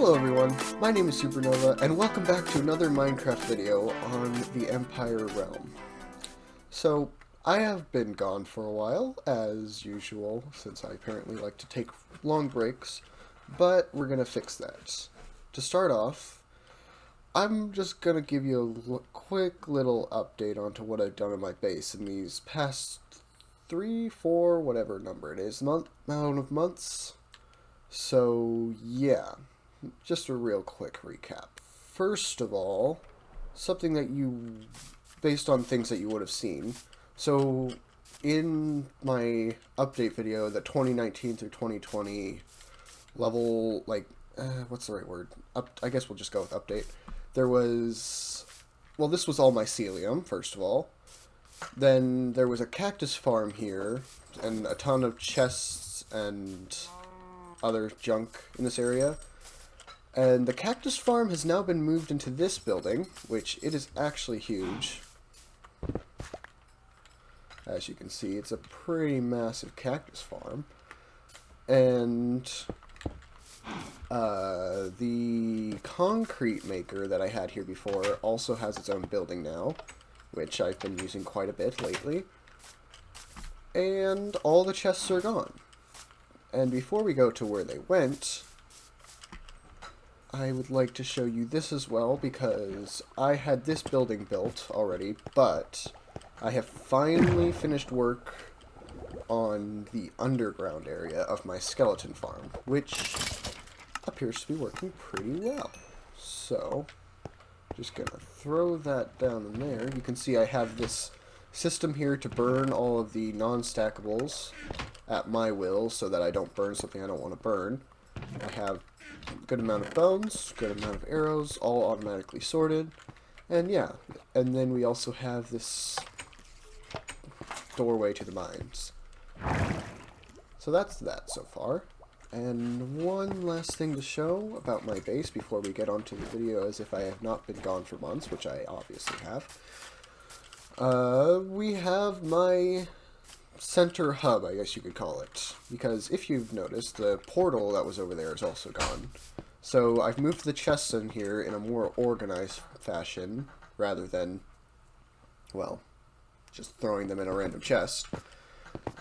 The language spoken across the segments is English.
Hello everyone, my name is Supernova, and welcome back to another Minecraft video on the Empire Realm. So, I have been gone for a while, as usual, since I apparently like to take long breaks, but we're gonna fix that. To start off, I'm just gonna give you a quick little update onto what I've done in my base in these past 3, 4, whatever number it is, amount of months. So, yeah. Just a real quick recap. First of all, something that based on things that you would have seen. So, in my update video, the 2019 through 2020 level, what's the right word? I guess we'll just go with update. There was, well, this was all mycelium, first of all. Then there was a cactus farm here, and a ton of chests and other junk in this area. And the cactus farm has now been moved into this building, which it is actually huge. As you can see, it's a pretty massive cactus farm. And the concrete maker that I had here before also has its own building now, which I've been using quite a bit lately. And all the chests are gone. And before we go to where they went, I would like to show you this as well, because I had this building built already, but I have finally finished work on the underground area of my skeleton farm, which appears to be working pretty well. So, just gonna throw that down in there. You can see I have this system here to burn all of the non-stackables at my will, so that I don't burn something I don't want to burn. I have a good amount of bones, good amount of arrows, all automatically sorted. And yeah, and then we also have this doorway to the mines. So that's that so far. And one last thing to show about my base before we get onto the video, as if I have not been gone for months, which I obviously have. We have my center hub, I guess you could call it, because if you've noticed, the portal that was over there is also gone. So I've moved the chests in here in a more organized fashion, rather than, well, just throwing them in a random chest.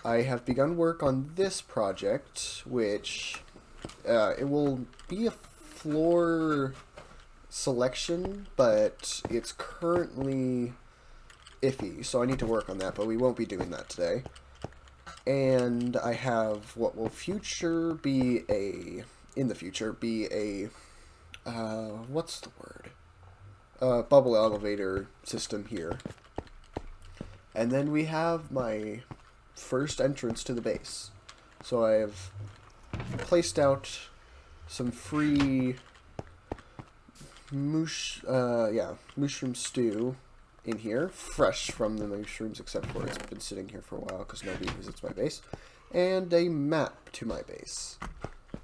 I have begun work on this project, which it will be a floor selection, but it's currently iffy, so I need to work on that, but we won't be doing that today. And I have what will in the future be a what's the word? Bubble elevator system here. And then we have my first entrance to the base. So I have placed out some free mushroom stew in here, fresh from the mushrooms, except for it's been sitting here for a while because nobody visits my base, and a map to my base,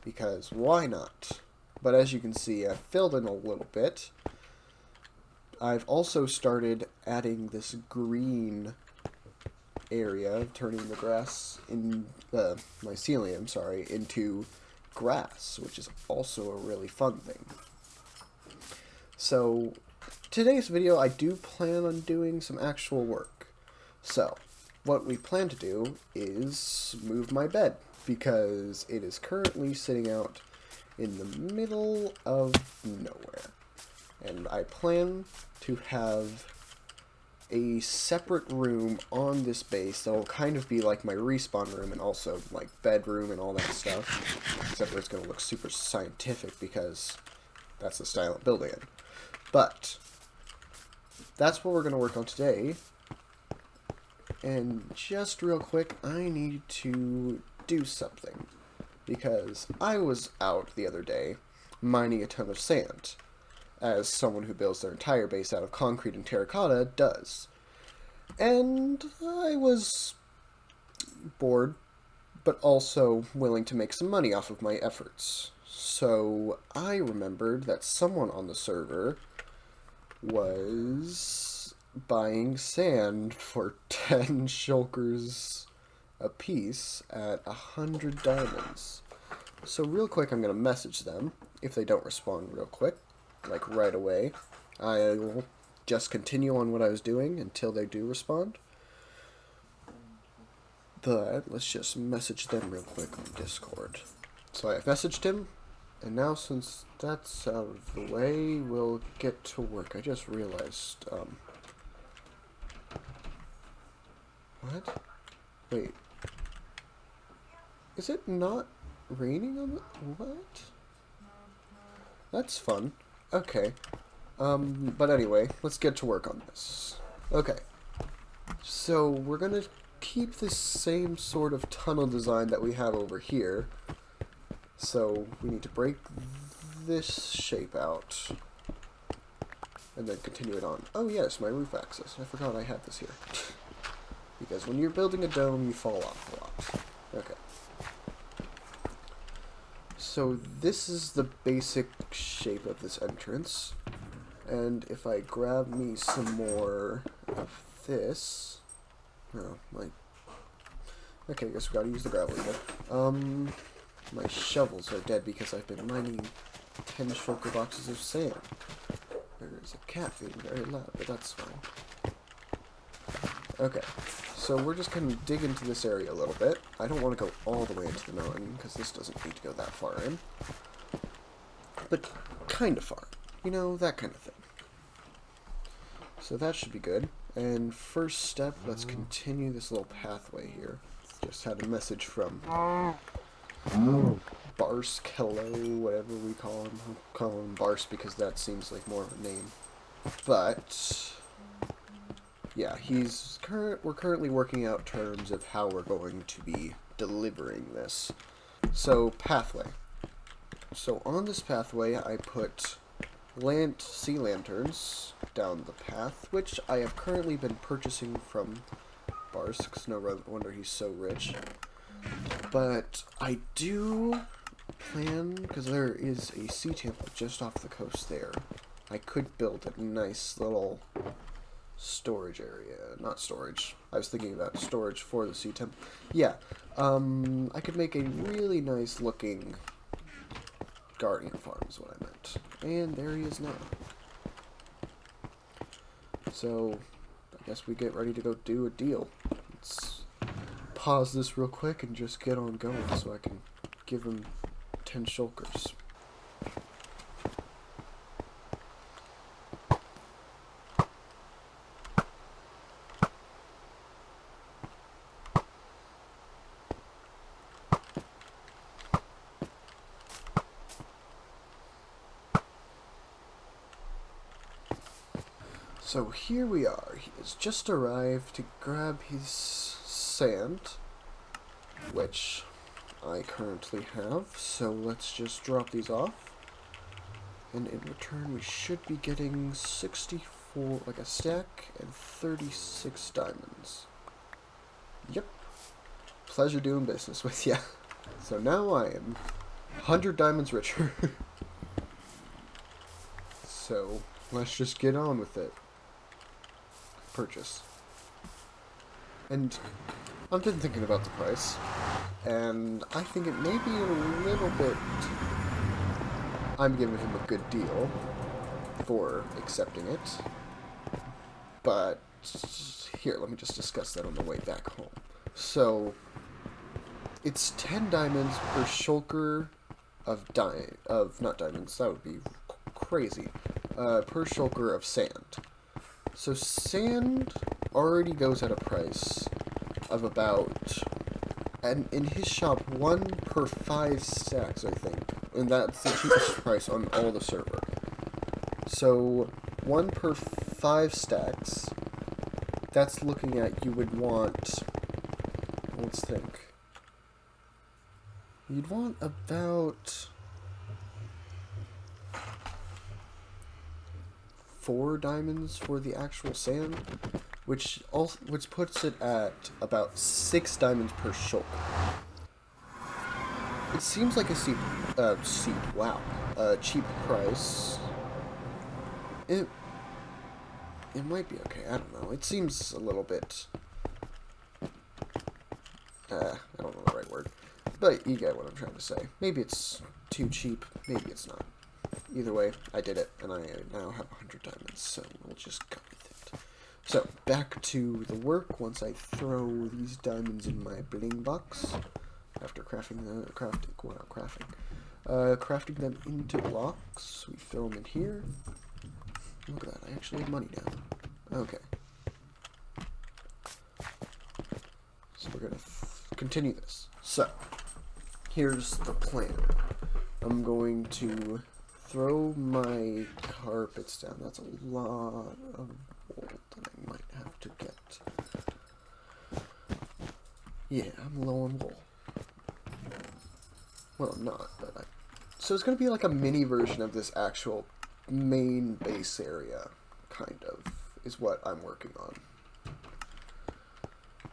because why not? But as you can see, I've filled in a little bit. I've also started adding this green area, turning the grass in the mycelium, into grass, which is also a really fun thing. So today's video, I do plan on doing some actual work. So, what we plan to do is move my bed, because it is currently sitting out in the middle of nowhere. And I plan to have a separate room on this base that will kind of be like my respawn room, and also like bedroom and all that stuff, except for it's going to look super scientific, because that's the style I'm building in. But that's what we're going to work on today. And just real quick, I need to do something, because I was out the other day mining a ton of sand, as someone who builds their entire base out of concrete and terracotta does. And I was bored, but also willing to make some money off of my efforts. So I remembered that someone on the server was buying sand for 10 shulkers a piece at 100 diamonds. So real quick, I'm going to message them if they don't respond real quick, like right away, I will just continue on what I was doing until they do respond. But let's just message them real quick on Discord. So I messaged him, and now since that's out of the way, we'll get to work. I just realized, what? Wait. Is it not raining on the... What? That's fun. Okay. But anyway, let's get to work on this. Okay. So, we're gonna keep the same sort of tunnel design that we have over here. So, we need to break this shape out. And then continue it on. Oh yes, my roof access. I forgot I had this here. Because when you're building a dome, you fall off a lot. Okay. So this is the basic shape of this entrance. And if I grab me some more of this... Oh, okay, I guess we gotta use the gravel again. My shovels are dead because I've been mining 10 shulker boxes of sand. There's a cat being very loud, but that's fine. Okay, so we're just gonna dig into this area a little bit. I don't want to go all the way into the mountain, because this doesn't need to go that far in. But kind of far. You know, that kind of thing. So that should be good. And first step, let's continue this little pathway here. Just had a message from Barsk, hello, whatever we call him. I'll call him Barsk because that seems like more of a name. But yeah, we're currently working out terms of how we're going to be delivering this. So, pathway. So on this pathway, I put sea lanterns down the path, which I have currently been purchasing from Barsk, 'cause no wonder he's so rich. But I do plan, because there is a sea temple just off the coast there, I could build a nice little storage area. Not storage. I was thinking about storage for the sea temple. Yeah. I could make a really nice looking guardian farm is what I meant. And there he is now. So, I guess we get ready to go do a deal. Let's pause this real quick and just get on going so I can give him 10 shulkers. So here we are. He has just arrived to grab his sand, which I currently have. So let's just drop these off. And in return, we should be getting 64, like a stack, and 36 diamonds. Yep. Pleasure doing business with ya. So now I am 100 diamonds richer. So let's just get on with it. Purchase. And I've been thinking about the price, and I think it may be a little bit... I'm giving him a good deal for accepting it, but here, let me just discuss that on the way back home. So, it's 10 diamonds per shulker of not diamonds, that would be crazy, per shulker of sand. So sand already goes at a price of about, and in his shop, 1 per 5 stacks, I think. And that's the cheapest price on all the server. So 1 per 5 stacks, that's looking at, you would want, let's think. You'd want about 4 diamonds for the actual sand, which puts it at about 6 diamonds per shulker. It seems like a cheap price. It might be okay. I don't know. It seems a little bit. I don't know the right word, but you get what I'm trying to say. Maybe it's too cheap. Maybe it's not. Either way, I did it, and I now have 100 diamonds, so we'll just go with it. So, back to the work. Once I throw these diamonds in my bling box, after crafting them into blocks, we fill them in here. Look at that, I actually have money now. Okay. So we're going to continue this. So, here's the plan. I'm going to throw my carpets down. That's a lot of wool that I might have to get. Yeah, I'm low on wool. Well, I'm not, but so it's going to be like a mini version of this actual main base area, kind of, is what I'm working on.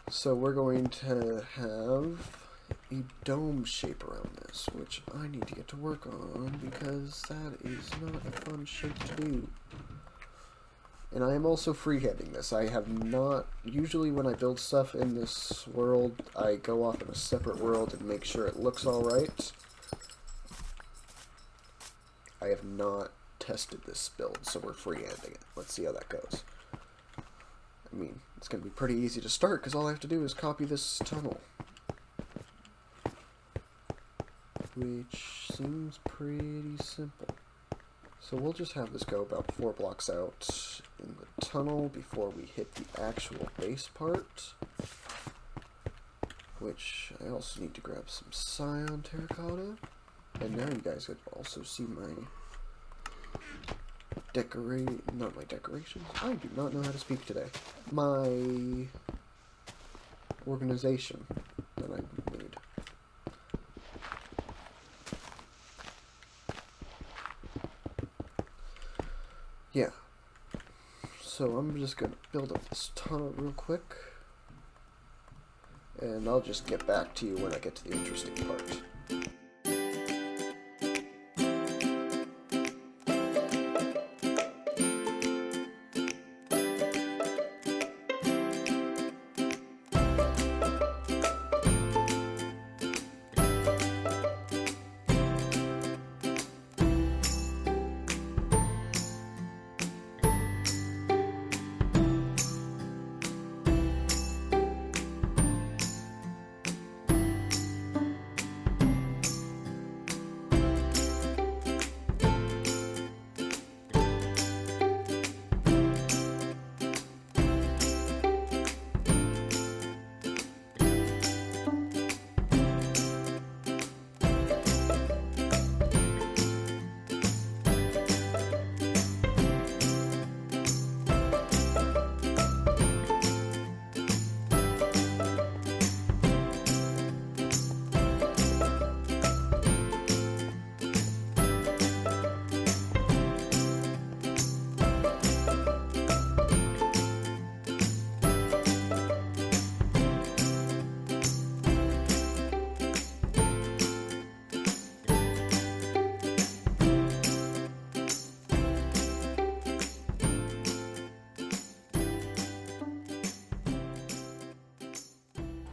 So we're going to have a dome shape around this, which I need to get to work on because that is not a fun shape to do. And I am also freehanding this. I have not, usually when I build stuff in this world, I go off in a separate world and make sure it looks alright. I have not tested this build, so we're freehanding it. Let's see how that goes. I mean, it's going to be pretty easy to start because all I have to do is copy this tunnel. Which seems pretty simple. So we'll just have this go about 4 blocks out in the tunnel before we hit the actual base part. Which I also need to grab some cyan terracotta. And now you guys could also see my not my decorations. I do not know how to speak today. My organization that I made. Yeah. So I'm just gonna build up this tunnel real quick. And I'll just get back to you when I get to the interesting part.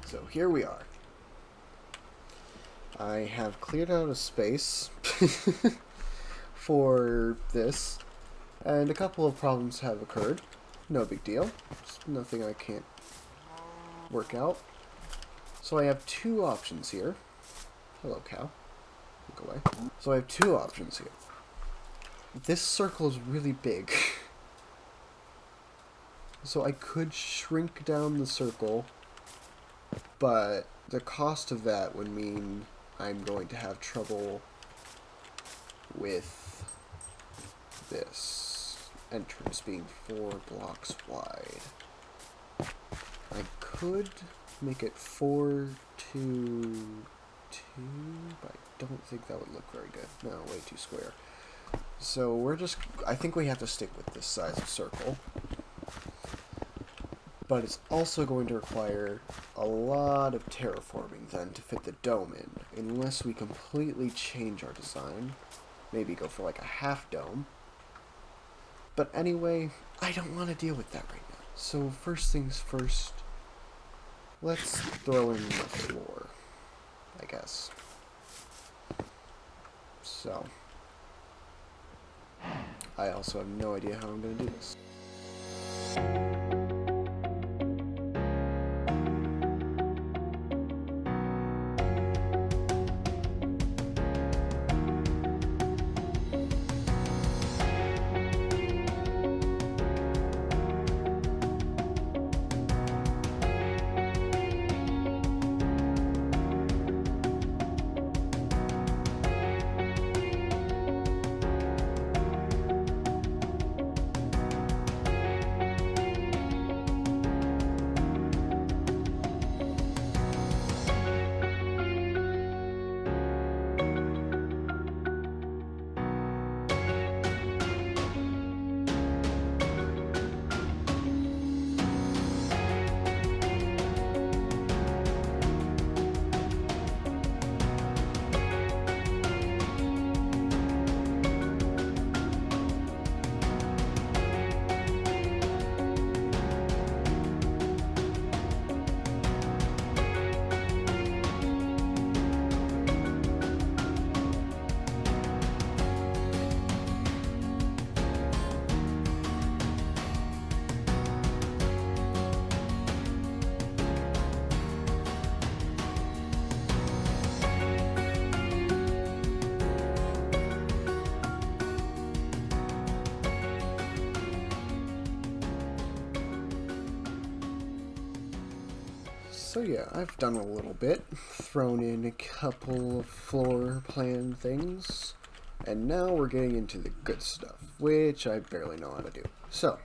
So here we are. I have cleared out a space for this, and a couple of problems have occurred. No big deal. It's nothing I can't work out. So I have 2 options here. Hello, cow. Look away. So I have 2 options here. This circle is really big. So I could shrink down the circle, but the cost of that would mean I'm going to have trouble with this entrance being 4 blocks wide. I could make it 4, 2, 2, but I don't think that would look very good. No, way too square. So we're just, I think we have to stick with this size of circle. But it's also going to require a lot of terraforming then to fit the dome in, unless we completely change our design. Maybe go for like a half dome. But anyway, I don't want to deal with that right now. So first things first, let's throw in the floor, I guess. So, I also have no idea how I'm going to do this. So yeah, I've done a little bit, thrown in a couple of floor plan things, and now we're getting into the good stuff, which I barely know how to do. So,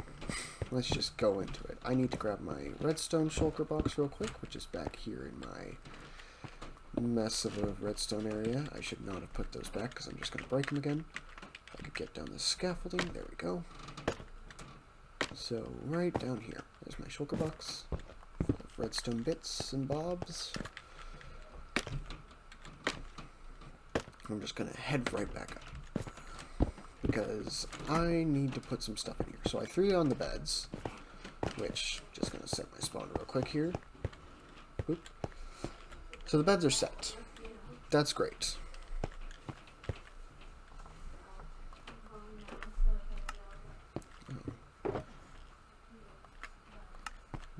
let's just go into it. I need to grab my redstone shulker box real quick, which is back here in my mess of a redstone area. I should not have put those back, because I'm just going to break them again. If I could get down the scaffolding, there we go. So, right down here, there's my shulker box. Redstone bits and bobs. I'm just gonna head right back up because I need to put some stuff in here. So I threw it on the beds, which just gonna set my spawn real quick here. Oop. So the beds are set. That's great.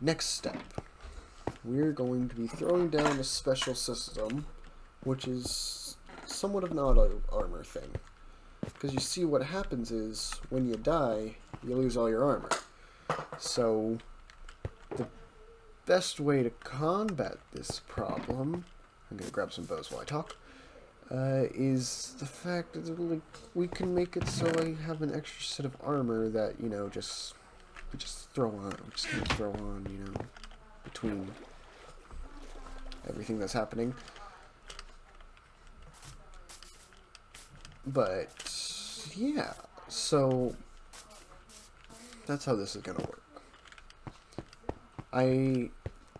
Next step. We're going to be throwing down a special system, which is somewhat of an auto armor thing. Because you see what happens is, when you die, you lose all your armor. So, the best way to combat this problem, I'm going to grab some bows while I talk, is the fact that we can make it so I have an extra set of armor that, you know, we just throw on, we just kind of throw on, you know, between everything that's happening. But yeah, so that's how this is gonna work. I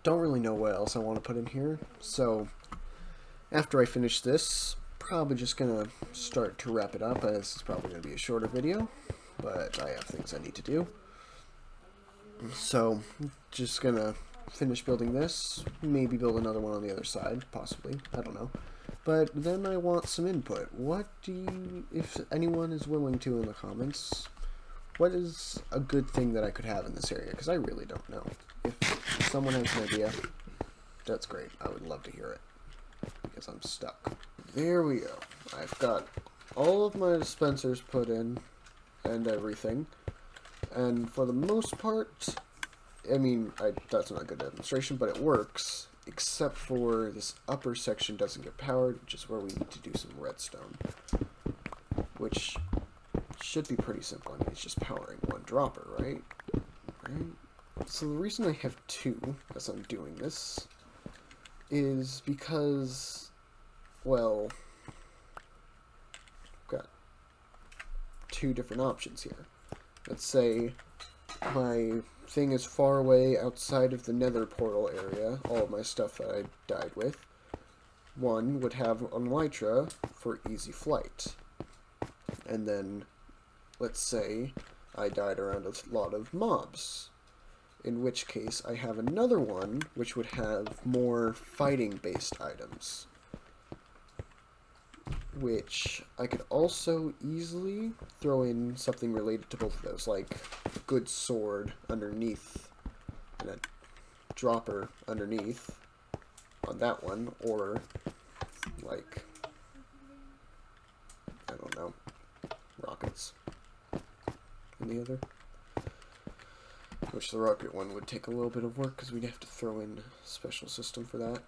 don't really know what else I want to put in here, so after I finish this, probably just gonna start to wrap it up, as this is probably gonna be a shorter video, but I have things I need to do. So just gonna finish building this, maybe build another one on the other side, possibly, I don't know. But then I want some input. What do you, if anyone is willing to in the comments, what is a good thing that I could have in this area? Because I really don't know. If someone has an idea, that's great. I would love to hear it, because I'm stuck. There we go. I've got all of my dispensers put in, and everything. And for the most part, I mean, that's not a good demonstration, but it works, except for this upper section doesn't get powered, which is where we need to do some redstone, which should be pretty simple. I mean, it's just powering one dropper, right? So the reason I have two, as I'm doing this, is because, well, I've got two different options here. Let's say my thing is far away outside of the nether portal area, all of my stuff that I died with. One would have elytra for easy flight. And then, let's say, I died around a lot of mobs. In which case, I have another one which would have more fighting-based items. which I could also easily throw in something related to both of those, like good sword underneath and a dropper underneath on that one, or like, I don't know, rockets in the other. Which the rocket one would take a little bit of work because we'd have to throw in a special system for that.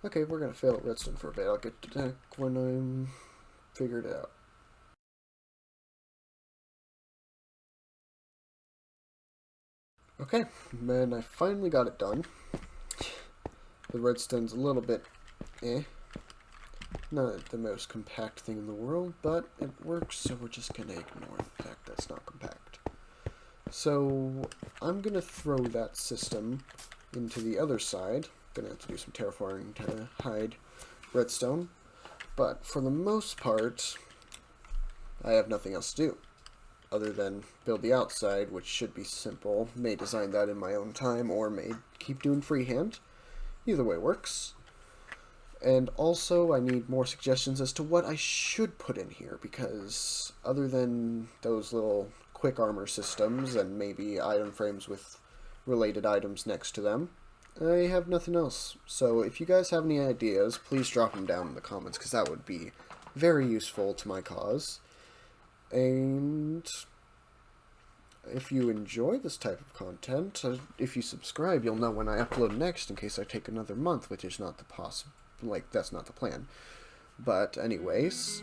Okay, we're gonna fail at redstone for a bit. I'll get to that when I'm figured out. Okay, man, I finally got it done. The redstone's a little bit not the most compact thing in the world, but it works, so we're just gonna ignore the fact that it's not compact. So I'm gonna throw that system into the other side. Gonna have to do some terraforming to hide redstone, but for the most part, I have nothing else to do other than build the outside, which should be simple. May design that in my own time, or may keep doing freehand. Either way works. And also, I need more suggestions as to what I should put in here, because other than those little quick armor systems and maybe item frames with related items next to them, I have nothing else. So if you guys have any ideas, please drop them down in the comments, because that would be very useful to my cause. And if you enjoy this type of content, if you subscribe, you'll know when I upload next, in case I take another month, which is not the that's not the plan. But anyways,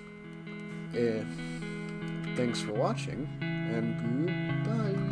thanks for watching, and goodbye.